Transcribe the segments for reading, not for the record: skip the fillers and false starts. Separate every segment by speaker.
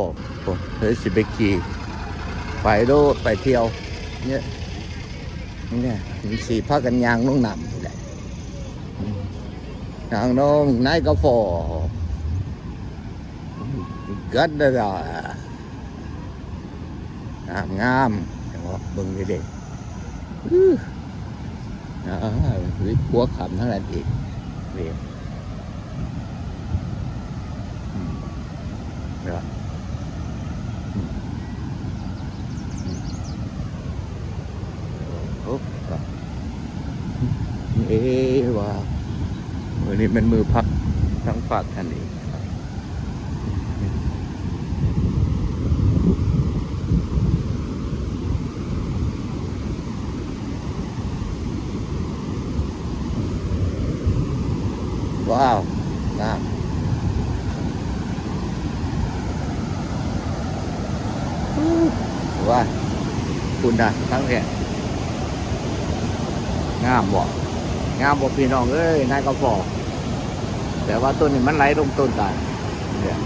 Speaker 1: อกเฮ้ยสิไปขี่ไปโดดไปเที่ยวเนี่ยนี่มีสีผ้ากันยางลงน้ำนี่แหละยางน้องนายกระฟอกัดเลยงามเห็นบ่เบิ่งดิเด็กวิทย์หัวขำเท่านั้นอีกเรียบเดี๋ยวว่าวันนี้มันมือพักทั้งฝากท่านเองว้าวงามว่าคุณนะทั้งเนี่ยงามบ่พี่น้องเอ้ยนายกระฟอกแต่ว่าต้นนี้มันไหลลงต้นตายเนี่ย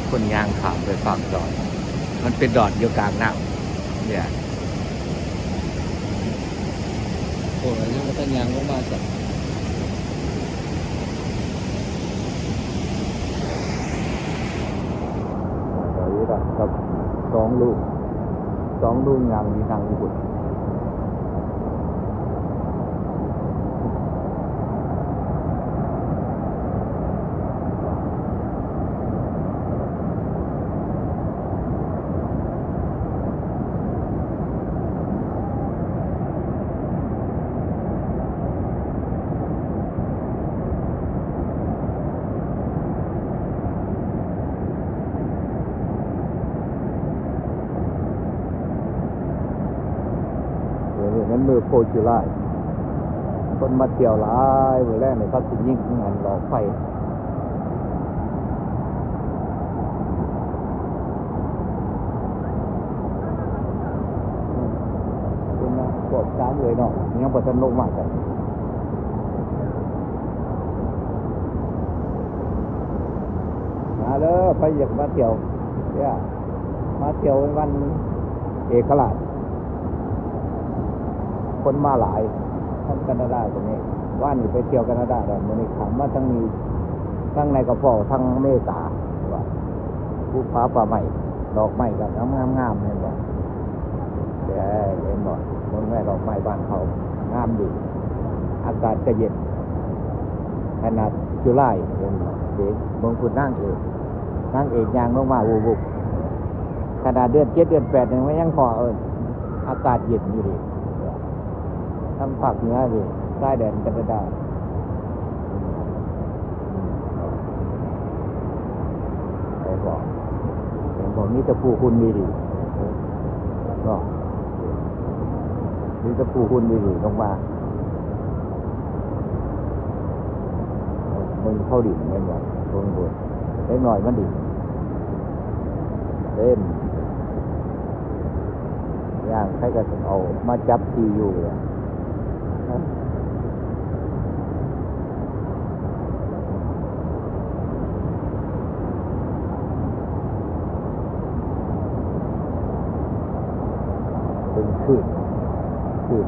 Speaker 1: คนยางขามไปฝั่งดอดมันเป็นดอดอยู่กลางน้ำเนี่ยโอ้ยนี่มันก็ยางลงมาจากตอนนี้ครับสองลูกยางมีทางบุตรนั้นมือโพจุไลคนมาเที่ยวหลายมือแรกในพัทยิ่งงานหลอกไฟเป็นนะกดช้างเลยเนาะยังประทันลงมากเลยมาเลยไปอยากมาเที่ยวเนี่ยมาเที่ยววันเอกราชคนมาหลายทั้งแคนาดาตรงนี้ว่านี่ไปเที่ยวแคนาดาแต่เมื่อนี้ขังมาทั้งมีทั้งในกระเพาะทั้งอเมริกาว่าภูฟ้าป่าใหม่ดอกไม้กันงามเห็นบ่แต่เห็นบ่ต้นไม้ดอกไม้บ้านเขางามดีอากาศจะเย็นขนาดจุไลเห็นบ่เด็กบางคนนั่งเอกยางลงมาวุบขนาดเดือน7 เดือน 8ยังไม่ยังพออากาศเย็นอยู่ดีทางภาคเหนือดิใต้แดนแคนาดาบอกนี่ตะปูคุณดีก็นี่ตะปูคุณดีลงมามึงเข้าดิ่งเงี้ยแบบตรงบนเล็กหน่อยมันดิ่งเล่นย่างใครก็เอามาจับทีอยู่เลยเป็นคืนผู้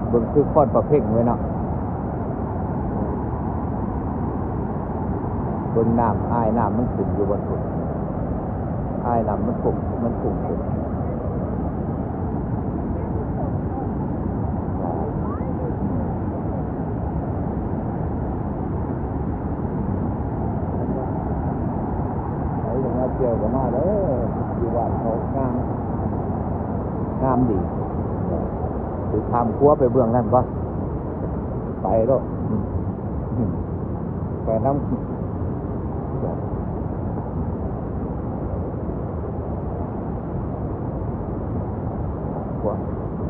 Speaker 1: เบิ่งคือค้อนประเพ่งไว้เนาะเบิ่งน้ำอ้ายน้ำมันขึ้นอยู่บนฝุ่นอ้ายน้ำมันปุ่งขึ้นเที่ยวกันมาเลยอยู่บ้านเขางามดีถือทำครัวไปเบื้องนั่นปะไปแล้วไปน้ำครัว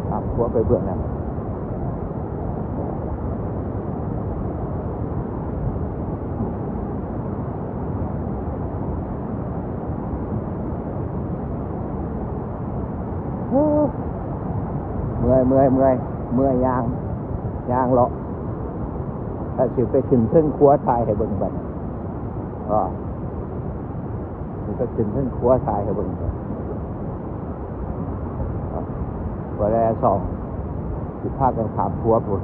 Speaker 1: ทำครัวไปเบื้องนั่น อยยางเลาะถ้าสิไปขึ้นเพิ่งครัวทายให้เบิ่งบัดก็สิไปขึ้นเพิ่งครัวทายให้เบิ่งก็ได้สองสิพากันถามครัวพุ่น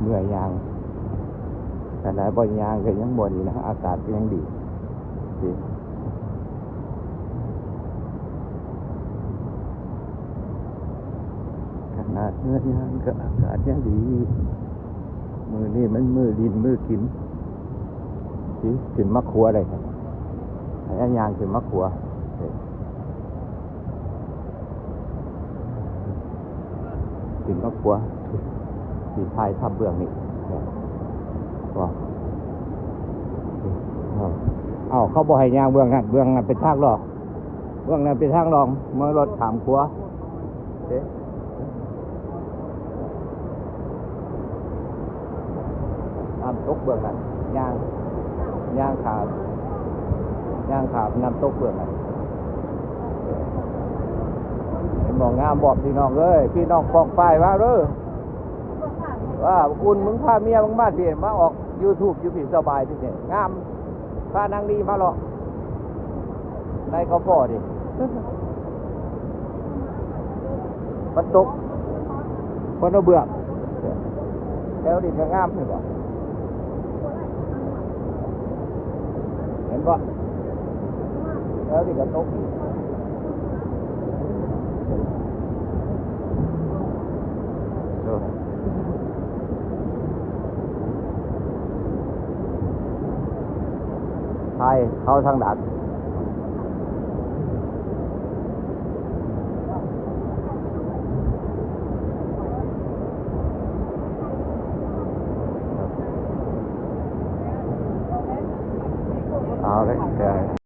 Speaker 1: เมื่อยยางแต่ไหนบ่ยางก็ยังบ่ดีนะอากาศก็ยังดีขนาดเมื่อยยางก็อากาศยังดีมือนี่มันมือดินมือกินขึ้นมะครัวเลยครับอันยางขึ้นมะครัวขึ้นมะครัวสีพายทับเบื้องนี่ก็เขาบอกให้ยางเบื้องนั้นเป็นทางหลอกเบื้องนั้นเป็นทางรองเมื่อรถถามครัวน้ำตกเบื้องนั้นยางขาบน้ำตกเบื้องนั้นมองงามบอกพี่น้องพี่น้องปองป้ายว่าว่าคุณมึงพาเมียมึงมาสิมาออก YouTube อยู่ผิดสบายที่นี่งามพานางดีมาหรอกในเขาพ่อดิมันตกคนเอาเบื่อแล้วดิก็งามเลยบ่เห็นบ่แล้วดิก็ตกไทยเข้าทางดักเอาเลย